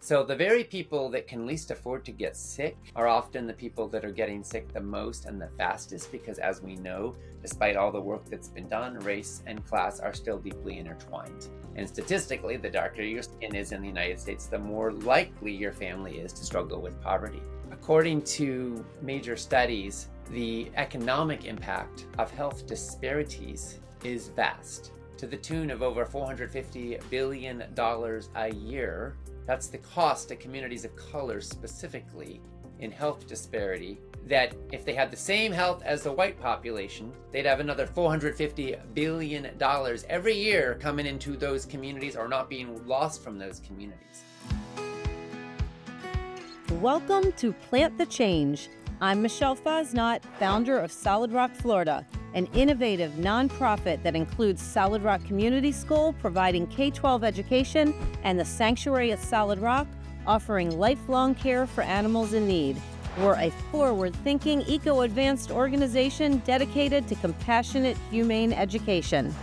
So the very people that can least afford to get sick are often the people that are getting sick the most and the fastest because, as we know, despite all the work that's been done, race and class are still deeply intertwined. And statistically, the darker your skin is in the United States, the more likely your family is to struggle with poverty. According to major studies, the economic impact of health disparities is vast, to the tune of over $450 billion a year. That's the cost to communities of color specifically in health disparity, that if they had the same health as the white population, they'd have another $450 billion every year coming into those communities or not being lost from those communities. Welcome to Plant the Change. I'm Michele, founder of Solid Rock, Florida, an innovative nonprofit that includes Solid Rock Community School, providing K-12 education, and the Sanctuary at Solid Rock, offering lifelong care for animals in need. We're a forward-thinking, eco-advanced organization dedicated to compassionate, humane education.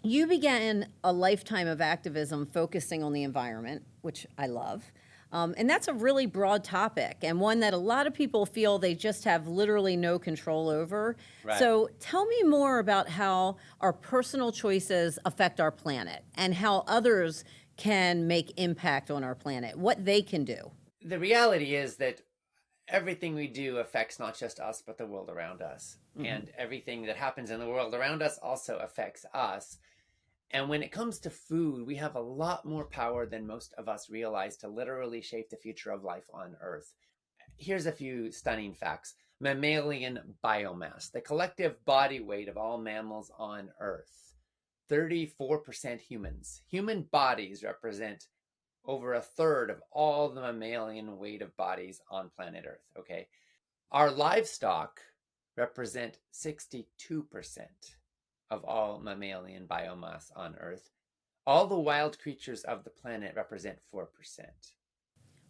You began a lifetime of activism focusing on the environment, which I love. And that's a really broad topic, and one that a lot of people feel they just have literally no control over. Right. So tell me more about how our personal choices affect our planet and how others can make impact on our planet, what they can do. The reality is that everything we do affects not just us, but the world around us. Mm-hmm. And everything that happens in the world around us also affects us. And when it comes to food, we have a lot more power than most of us realize to literally shape the future of life on Earth. Here's a few stunning facts. Mammalian biomass, the collective body weight of all mammals on Earth, 34% humans. Human bodies represent over a third of all the mammalian weight of bodies on planet Earth, okay? Our livestock represent 62% of all mammalian biomass on Earth. All the wild creatures of the planet represent 4%.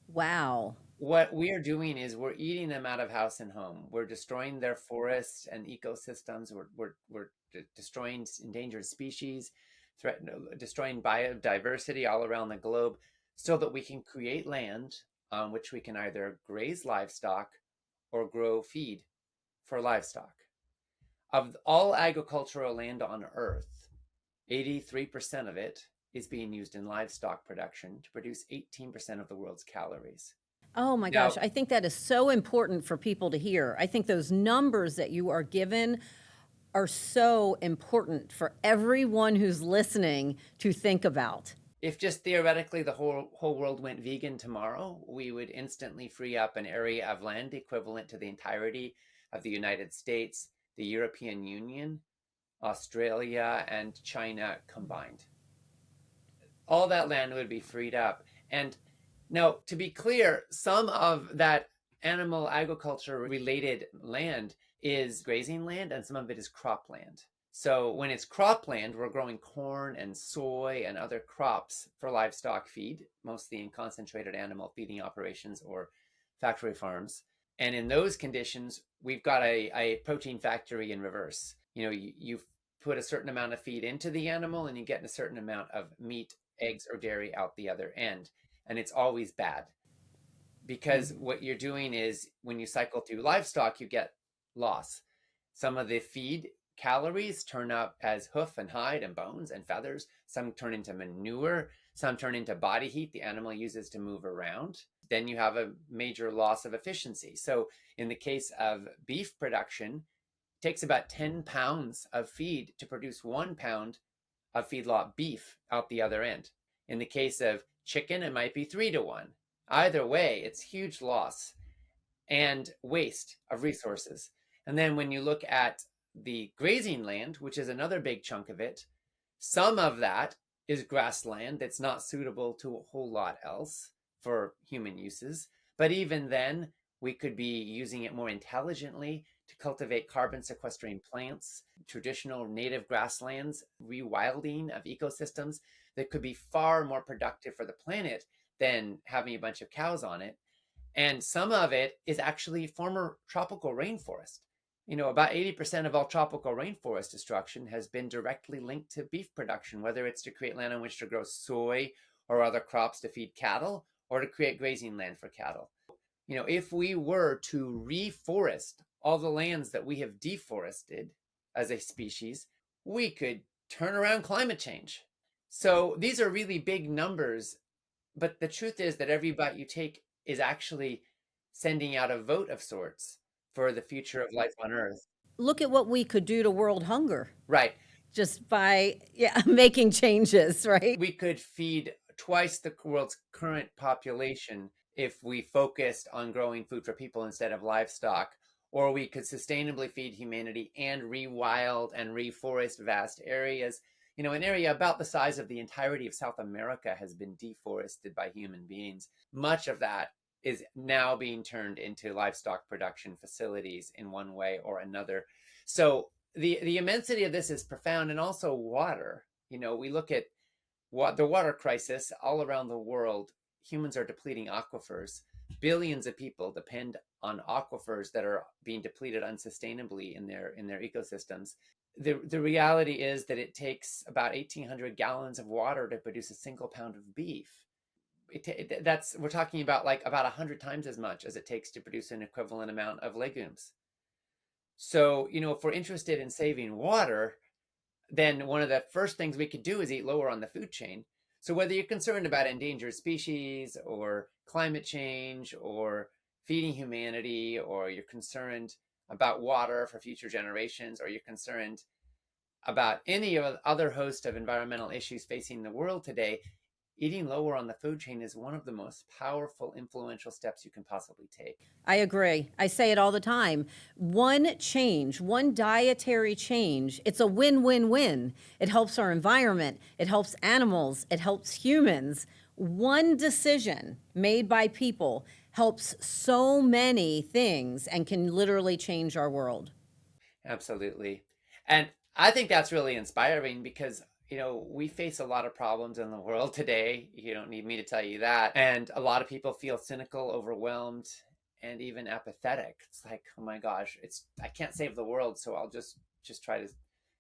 Wow. What we're doing is we're eating them out of house and home. We're destroying their forests and ecosystems. We're destroying endangered species, destroying biodiversity all around the globe so that we can create land on which we can either graze livestock or grow feed for livestock. Of all agricultural land on Earth, 83% of it is being used in livestock production to produce 18% of the world's calories. Oh my gosh, I think that is so important for people to hear. I think those numbers that you are given are so important for everyone who's listening to think about. If just theoretically the whole world went vegan tomorrow, we would instantly free up an area of land equivalent to the entirety of the United States, the European Union, Australia, and China combined. All that land would be freed up. And now, to be clear, some of that animal agriculture related land is grazing land and some of it is cropland. So when it's cropland, we're growing corn and soy and other crops for livestock feed, mostly in concentrated animal feeding operations or factory farms. And in those conditions, we've got a protein factory in reverse. You know, you put a certain amount of feed into the animal and you get a certain amount of meat, eggs, or dairy out the other end. And it's always bad. Because what you're doing is when you cycle through livestock, you get loss. Some of the feed calories turn up as hoof and hide and bones and feathers. Some turn into manure. Some turn into body heat the animal uses to move around. Then you have a major loss of efficiency. So in the case of beef production, it takes about 10 pounds of feed to produce 1 pound of feedlot beef out the other end. In the case of chicken, it might be 3-to-1. Either way, it's huge loss and waste of resources. And then when you look at the grazing land, which is another big chunk of it, some of that is grassland that's not suitable to a whole lot else for human uses. But even then, we could be using it more intelligently to cultivate carbon sequestering plants, traditional native grasslands, rewilding of ecosystems that could be far more productive for the planet than having a bunch of cows on it. And some of it is actually former tropical rainforest. About 80% of all tropical rainforest destruction has been directly linked to beef production, whether it's to create land on which to grow soy or other crops to feed cattle, or to create grazing land for cattle. If we were to reforest all the lands that we have deforested as a species, we could turn around climate change. So these are really big numbers, but the truth is that every bite you take is actually sending out a vote of sorts for the future of life on Earth. Look at what we could do to world hunger Right. just by making changes, right? We could feed twice the world's current population if we focused on growing food for people instead of livestock, or we could sustainably feed humanity and rewild and reforest vast areas. An area about the size of the entirety of South America has been deforested by human beings. Much of that is now being turned into livestock production facilities in one way or another. So the immensity of this is profound, and also water. We look at the water crisis all around the world. Humans are depleting aquifers. Billions of people depend on aquifers that are being depleted unsustainably in their ecosystems. The reality is that it takes about 1,800 gallons of water to produce a single pound of beef. We're talking about like about 100 times as much as it takes to produce an equivalent amount of legumes. So, if we're interested in saving water, then one of the first things we could do is eat lower on the food chain. So whether you're concerned about endangered species or climate change or feeding humanity, or you're concerned about water for future generations, or you're concerned about any other host of environmental issues facing the world today, eating lower on the food chain is one of the most powerful, influential steps you can possibly take. I agree. I say it all the time. One change, one dietary change, it's a win-win-win. It helps our environment, it helps animals, it helps humans. One decision made by people helps so many things and can literally change our world. Absolutely. And I think that's really inspiring because, we face a lot of problems in the world today. You don't need me to tell you that. And a lot of people feel cynical, overwhelmed, and even apathetic. It's like, oh my gosh, I can't save the world, so I'll just try to.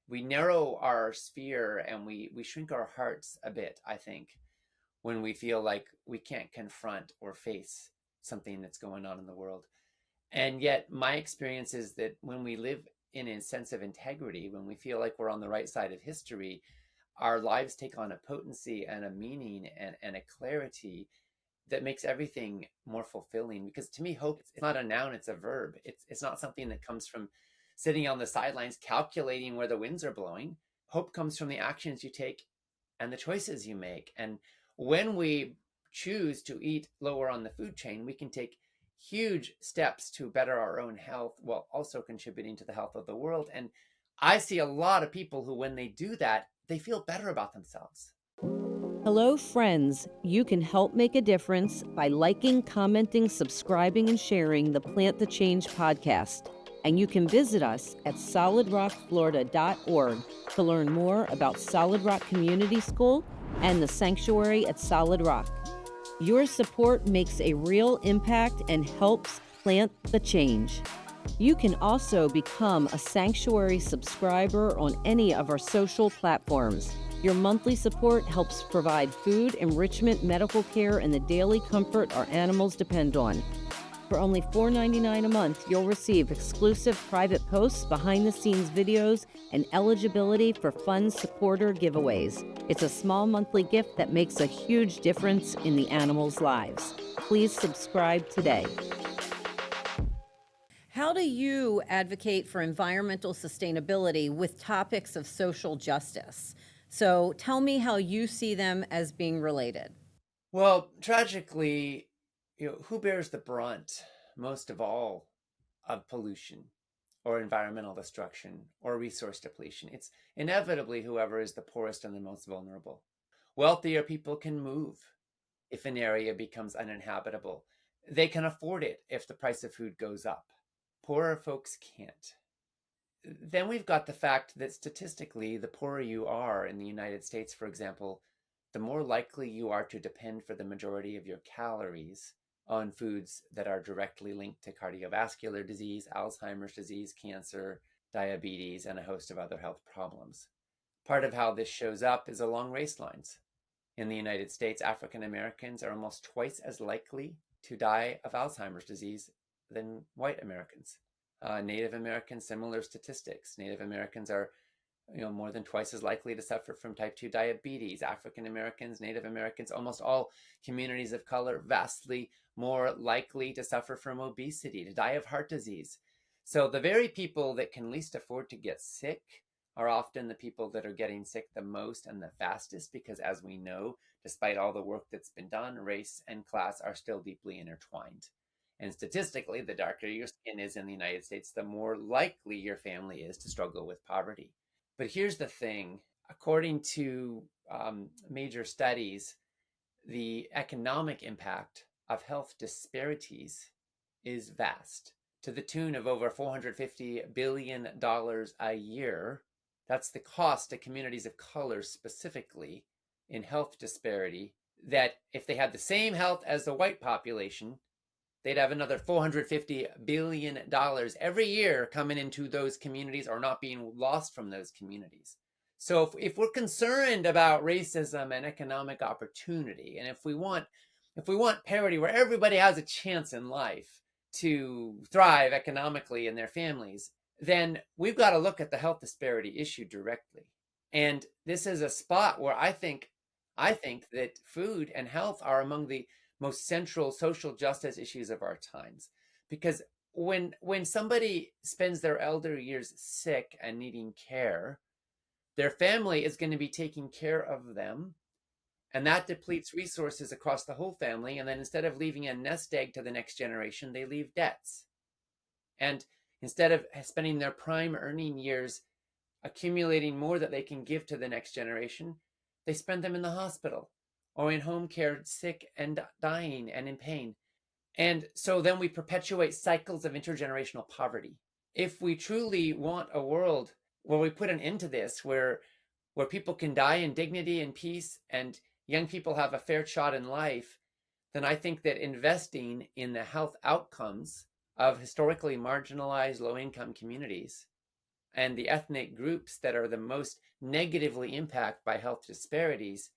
We narrow our sphere and we shrink our hearts a bit, I think, when we feel like we can't confront or face something that's going on in the world. And yet, my experience is that when we live in a sense of integrity, when we feel like we're on the right side of history, our lives take on a potency and a meaning and a clarity that makes everything more fulfilling. Because to me, hope is not a noun, it's a verb. It's not something that comes from sitting on the sidelines calculating where the winds are blowing. Hope comes from the actions you take and the choices you make. And when we choose to eat lower on the food chain, we can take huge steps to better our own health while also contributing to the health of the world. And I see a lot of people who, when they do that, they feel better about themselves. Hello, friends. You can help make a difference by liking, commenting, subscribing, and sharing the Plant the Change podcast. And you can visit us at solidrockflorida.org to learn more about Solid Rock Community School and the sanctuary at Solid Rock. Your support makes a real impact and helps plant the change. You can also become a sanctuary subscriber on any of our social platforms. Your monthly support helps provide food, enrichment, medical care, and the daily comfort our animals depend on. For only $4.99 a month, you'll receive exclusive private posts, behind-the-scenes videos, and eligibility for fun supporter giveaways. It's a small monthly gift that makes a huge difference in the animals' lives. Please subscribe today. How do you advocate for environmental sustainability with topics of social justice? So tell me how you see them as being related. Well, tragically, who bears the brunt most of all of pollution or environmental destruction or resource depletion? It's inevitably whoever is the poorest and the most vulnerable. Wealthier people can move if an area becomes uninhabitable. They can afford it if the price of food goes up. Poorer folks can't. Then we've got the fact that statistically, the poorer you are in the United States, for example, the more likely you are to depend for the majority of your calories on foods that are directly linked to cardiovascular disease, Alzheimer's disease, cancer, diabetes, and a host of other health problems. Part of how this shows up is along race lines. In the United States, African Americans are almost twice as likely to die of Alzheimer's disease than white Americans. Native Americans, similar statistics. Native Americans are more than twice as likely to suffer from type 2 diabetes. African Americans, Native Americans, almost all communities of color, vastly more likely to suffer from obesity, to die of heart disease. So the very people that can least afford to get sick are often the people that are getting sick the most and the fastest, because as we know, despite all the work that's been done, race and class are still deeply intertwined. And statistically, the darker your skin is in the United States, the more likely your family is to struggle with poverty. But here's the thing. According to major studies, the economic impact of health disparities is vast, to the tune of over $450 billion a year. That's the cost to communities of color specifically in health disparity, that if they had the same health as the white population, they'd have another $450 billion every year coming into those communities or not being lost from those communities. So if we're concerned about racism and economic opportunity, and if we want parity where everybody has a chance in life to thrive economically in their families, then we've got to look at the health disparity issue directly. And this is a spot where I think that food and health are among the most central social justice issues of our times. Because when somebody spends their elder years sick and needing care, their family is going to be taking care of them, and that depletes resources across the whole family. And then instead of leaving a nest egg to the next generation, they leave debts. And instead of spending their prime earning years accumulating more that they can give to the next generation, they spend them in the hospital or in home care, sick and dying and in pain. And so then we perpetuate cycles of intergenerational poverty. If we truly want a world where we put an end to this, where people can die in dignity and peace and young people have a fair shot in life, then I think that investing in the health outcomes of historically marginalized low-income communities and the ethnic groups that are the most negatively impacted by health disparities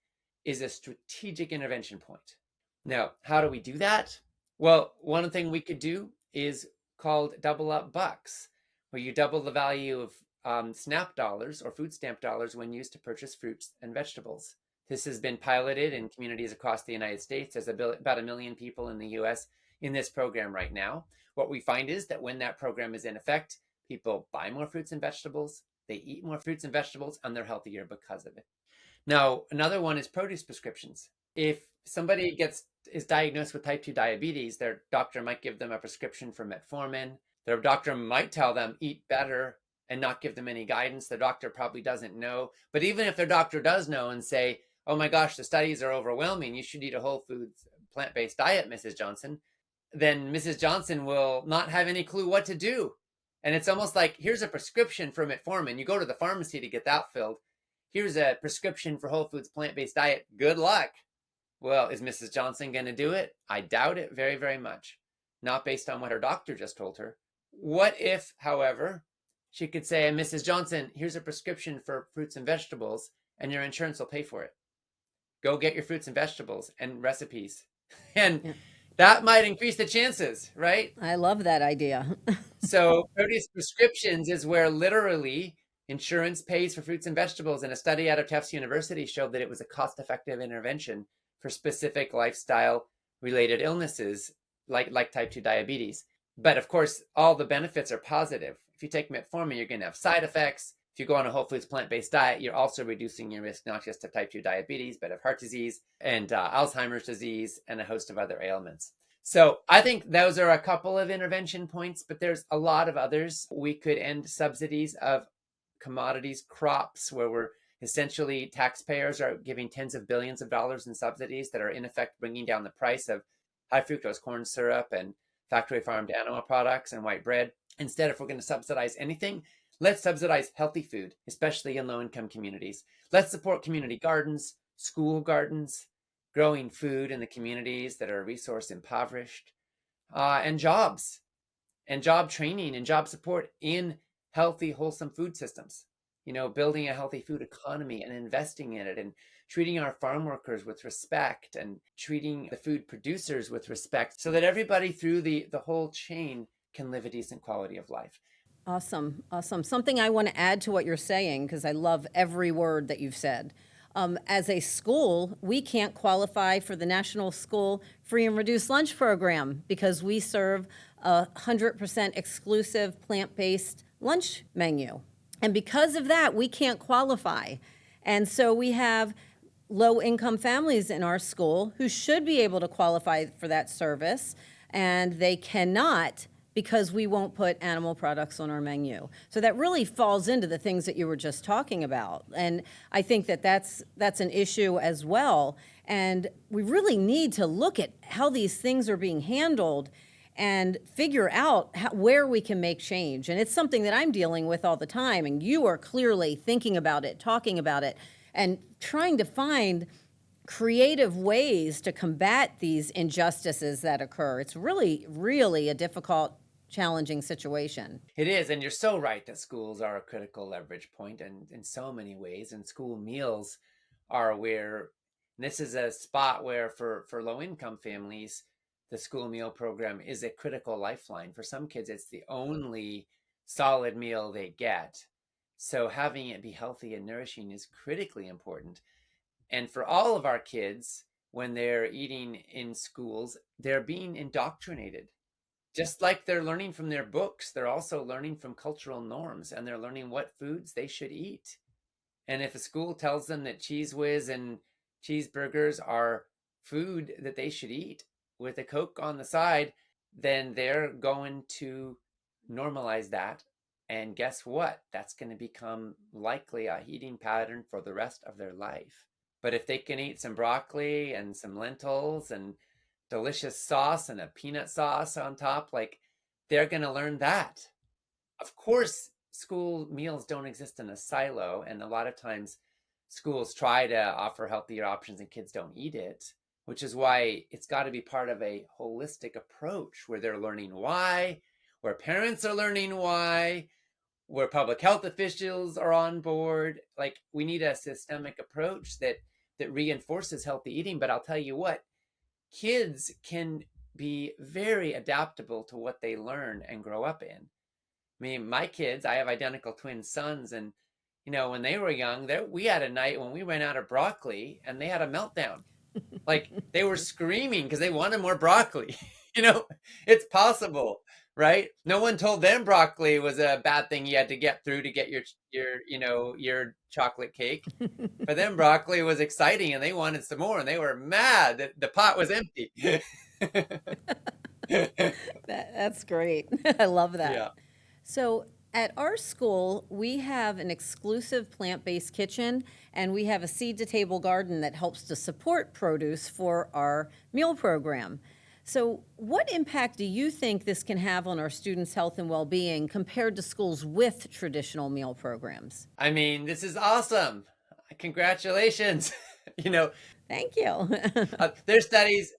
is a strategic intervention point. Now, how do we do that? Well, one thing we could do is called double up bucks, where you double the value of SNAP dollars or food stamp dollars when used to purchase fruits and vegetables. This has been piloted in communities across the United States. There's about 1 million people in the US in this program right now. What we find is that when that program is in effect, people buy more fruits and vegetables, they eat more fruits and vegetables, and they're healthier because of it. Now, another one is produce prescriptions. If somebody is diagnosed with type 2 diabetes, their doctor might give them a prescription for metformin. Their doctor might tell them eat better and not give them any guidance. The doctor probably doesn't know. But even if their doctor does know and say, oh my gosh, the studies are overwhelming, you should eat a whole foods plant-based diet, Mrs. Johnson, then Mrs. Johnson will not have any clue what to do. And it's almost like, here's a prescription for metformin. You go to the pharmacy to get that filled. Here's a prescription for whole foods plant-based diet. Good luck. Well, is Mrs. Johnson going to do it? I doubt it very, very much. Not based on what her doctor just told her. What if, however, she could say, Mrs. Johnson, here's a prescription for fruits and vegetables, and your insurance will pay for it. Go get your fruits and vegetables and recipes. And that might increase the chances, right? I love that idea. So produce prescriptions is where literally insurance pays for fruits and vegetables. And a study out of Tufts University showed that it was a cost-effective intervention for specific lifestyle-related illnesses like type 2 diabetes. But of course, all the benefits are positive. If you take metformin, you're going to have side effects. If you go on a whole foods plant-based diet, you're also reducing your risk not just of type 2 diabetes, but of heart disease and Alzheimer's disease and a host of other ailments. So I think those are a couple of intervention points, but there's a lot of others. We could end subsidies of commodities, crops, where we're essentially taxpayers are giving tens of billions of dollars in subsidies that are in effect bringing down the price of high fructose corn syrup and factory farmed animal products and white bread. Instead, if we're going to subsidize anything, let's subsidize healthy food, especially in low-income communities. Let's support community gardens, school gardens, growing food in the communities that are resource impoverished, and job training and job support in healthy, wholesome food systems. Building a healthy food economy and investing in it, and treating our farm workers with respect, and treating the food producers with respect, so that everybody through the whole chain can live a decent quality of life. Awesome. Awesome. Something I want to add to what you're saying, because I love every word that you've said. As a school, we can't qualify for the National School Free and Reduced Lunch Program because we serve a 100% exclusive plant-based lunch menu. And because of that, we can't qualify. And so we have low-income families in our school who should be able to qualify for that service, and they cannot because we won't put animal products on our menu. So that really falls into the things that you were just talking about. And I think that that's an issue as well. And we really need to look at how these things are being handled and figure out where we can make change. And it's something that I'm dealing with all the time. And you are clearly thinking about it, talking about it, and trying to find creative ways to combat these injustices that occur. It's really, really a difficult, challenging situation. It is, and you're so right that schools are a critical leverage point, and in so many ways, and school meals are where this is a spot where for low-income families, the school meal program is a critical lifeline. For some kids, it's the only solid meal they get. So having it be healthy and nourishing is critically important. And for all of our kids, when they're eating in schools, they're being indoctrinated. Just like they're learning from their books, they're also learning from cultural norms, and they're learning what foods they should eat. And if a school tells them that Cheese Whiz and cheeseburgers are food that they should eat with a Coke on the side, then they're going to normalize that. And guess what? That's going to become likely a eating pattern for the rest of their life. But if they can eat some broccoli and some lentils and delicious sauce and a peanut sauce on top, like, they're going to learn that. Of course, school meals don't exist in a silo, and a lot of times schools try to offer healthier options and kids don't eat it, which is why it's got to be part of a holistic approach where they're learning why, where parents are learning why, where public health officials are on board. Like, we need a systemic approach that reinforces healthy eating. But I'll tell you what, kids can be very adaptable to what they learn and grow up in. I mean, my kids, I have identical twin sons, and when they were young, we had a night when we ran out of broccoli and they had a meltdown. Like, they were screaming because they wanted more broccoli. It's possible, right? No one told them broccoli was a bad thing you had to get through to get your chocolate cake. For them, broccoli was exciting and they wanted some more, and they were mad that the pot was empty. That's great. I love that. Yeah. So at our school, we have an exclusive plant-based kitchen, and we have a seed-to-table garden that helps to support produce for our meal program. So what impact do you think this can have on our students' health and well-being compared to schools with traditional meal programs? I mean, this is awesome. Congratulations. Thank you. There's studies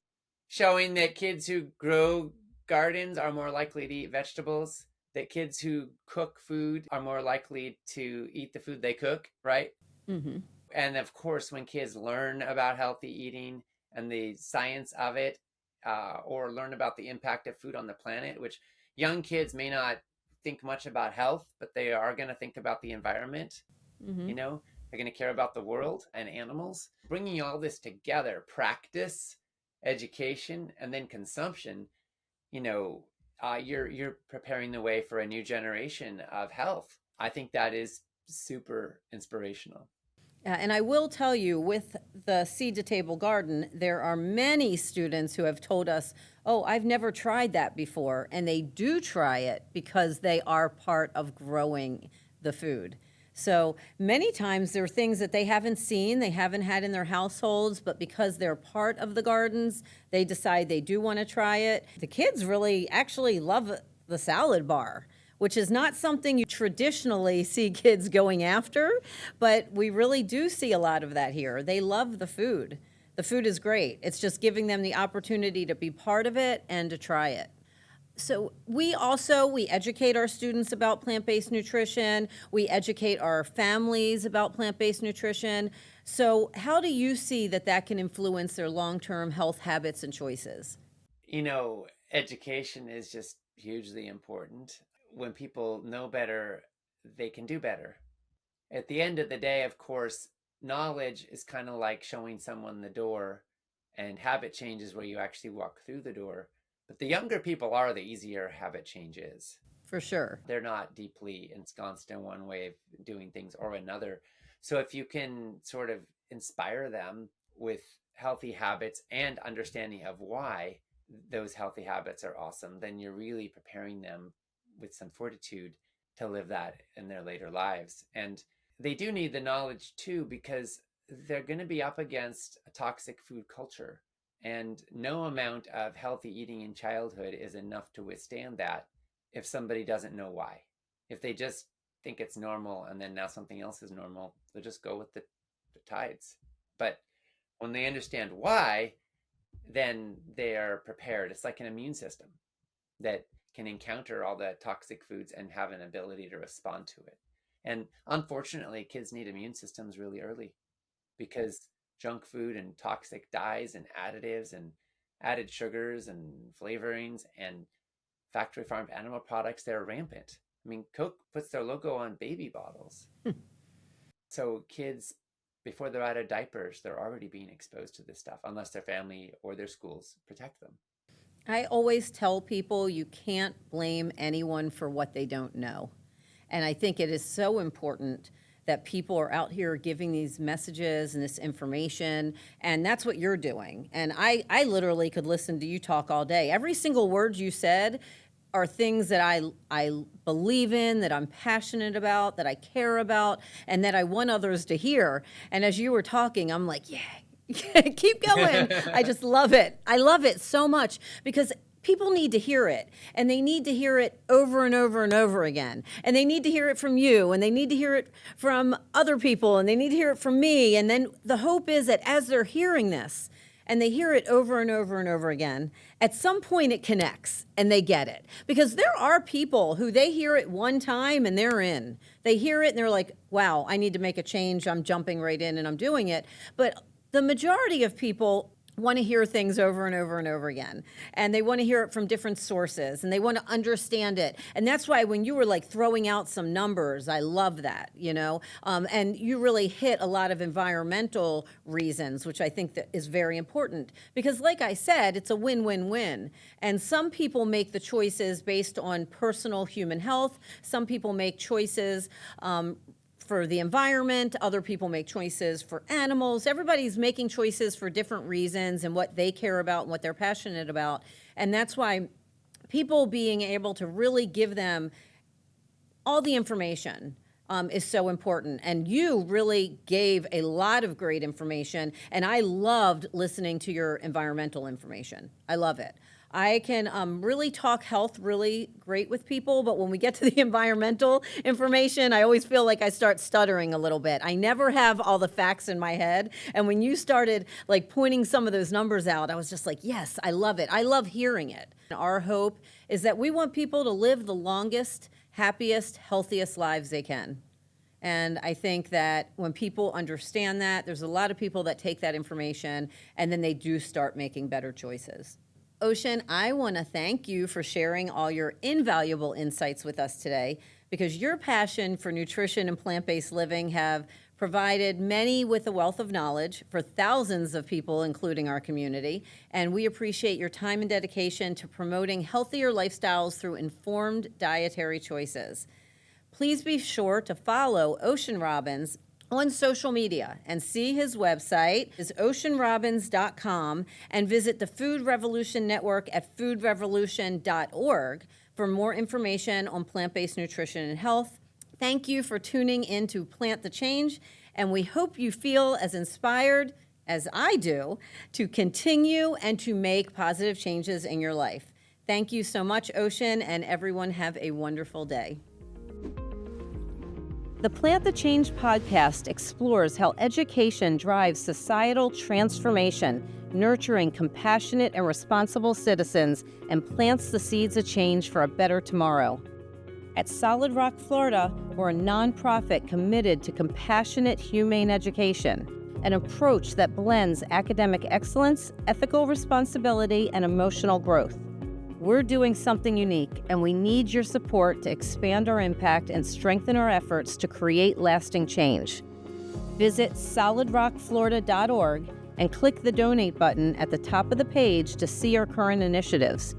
showing that kids who grow gardens are more likely to eat vegetables, that kids who cook food are more likely to eat the food they cook, right? Mm-hmm. And of course, when kids learn about healthy eating and the science of it, or learn about the impact of food on the planet, which young kids may not think much about health, but they are going to think about the environment. Mm-hmm. They're going to care about the world and animals. Bringing all this together, practice, education, and then consumption, you're preparing the way for a new generation of health. I think that is super inspirational. And I will tell you, with the Seed to Table Garden, there are many students who have told us, oh, I've never tried that before. And they do try it because they are part of growing the food. So many times there are things that they haven't seen, they haven't had in their households, but because they're part of the gardens, they decide they do want to try it. The kids really actually love the salad bar, which is not something you traditionally see kids going after, but we really do see a lot of that here. They love the food. The food is great. It's just giving them the opportunity to be part of it and to try it. So we educate our students about plant-based nutrition. We educate our families about plant-based nutrition. So how do you see that can influence their long-term health habits and choices? Education is just hugely important. When people know better, they can do better. At the end of the day, of course, knowledge is kind of like showing someone the door, and habit change is where you actually walk through the door. But the younger people are, the easier habit change is. For sure. They're not deeply ensconced in one way of doing things or another. So if you can sort of inspire them with healthy habits and understanding of why those healthy habits are awesome, then you're really preparing them with some fortitude to live that in their later lives. And they do need the knowledge too, because they're going to be up against a toxic food culture. And no amount of healthy eating in childhood is enough to withstand that if somebody doesn't know why. If they just think it's normal and then now something else is normal, they'll just go with the tides. But when they understand why, then they are prepared. It's like an immune system that can encounter all the toxic foods and have an ability to respond to it. And unfortunately, kids need immune systems really early because junk food and toxic dyes and additives and added sugars and flavorings and factory farmed animal products, they're rampant. I mean, Coke puts their logo on baby bottles. So kids, before they're out of diapers, they're already being exposed to this stuff, unless their family or their schools protect them. I always tell people you can't blame anyone for what they don't know. And I think it is so important that people are out here giving these messages and this information, and that's what you're doing. And I literally could listen to you talk all day. Every single word you said are things that I believe in, that I'm passionate about, that I care about, and that I want others to hear. And as you were talking, I'm like, yeah, keep going. I just love it. I love it so much because people need to hear it, and they need to hear it over and over and over again. And they need to hear it from you, and they need to hear it from other people, and they need to hear it from me. And then the hope is that as they're hearing this, and they hear it over and over and over again, at some point it connects and they get it. Because there are people who they hear it one time and they're in. They hear it and they're like, wow, I need to make a change. I'm jumping right in and I'm doing it. But the majority of people want to hear things over and over and over again. And they want to hear it from different sources and they want to understand it. And that's why when you were like throwing out some numbers, I love that, and you really hit a lot of environmental reasons, which I think that is very important. Because like I said, it's a win-win-win. And some people make the choices based on personal human health. Some people make choices for the environment, other people make choices for animals. Everybody's making choices for different reasons and what they care about and what they're passionate about. And that's why people being able to really give them all the information is so important. And you really gave a lot of great information, and I loved listening to your environmental information. I love it. I can really talk health really great with people, but when we get to the environmental information, I always feel like I start stuttering a little bit. I never have all the facts in my head, and when you started like pointing some of those numbers out, I was just like, yes, I love it. I love hearing it. Our hope is that we want people to live the longest, happiest, healthiest lives they can. And I think that when people understand that, there's a lot of people that take that information and then they do start making better choices. Ocean, I want to thank you for sharing all your invaluable insights with us today, because your passion for nutrition and plant-based living have provided many with a wealth of knowledge for thousands of people, including our community. And we appreciate your time and dedication to promoting healthier lifestyles through informed dietary choices. Please be sure to follow Ocean Robbins on social media and see his website is oceanrobbins.com, and visit the Food Revolution Network at foodrevolution.org for more information on plant-based nutrition and health. Thank you for tuning in to Plant the Change, and we hope you feel as inspired as I do to continue and to make positive changes in your life. Thank you so much, Ocean, and everyone have a wonderful day. The Plant the Change podcast explores how education drives societal transformation, nurturing compassionate and responsible citizens, and plants the seeds of change for a better tomorrow. At Solid Rock, Florida, we're a nonprofit committed to compassionate, humane education, an approach that blends academic excellence, ethical responsibility, and emotional growth. We're doing something unique, and we need your support to expand our impact and strengthen our efforts to create lasting change. Visit solidrockflorida.org and click the donate button at the top of the page to see our current initiatives.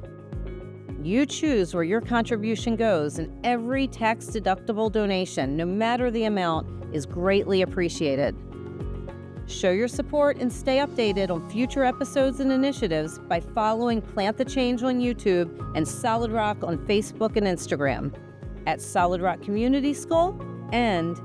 You choose where your contribution goes, and every tax-deductible donation, no matter the amount, is greatly appreciated. Show your support and stay updated on future episodes and initiatives by following Plant the Change on YouTube and Solid Rock on Facebook and Instagram, at Solid Rock Community School and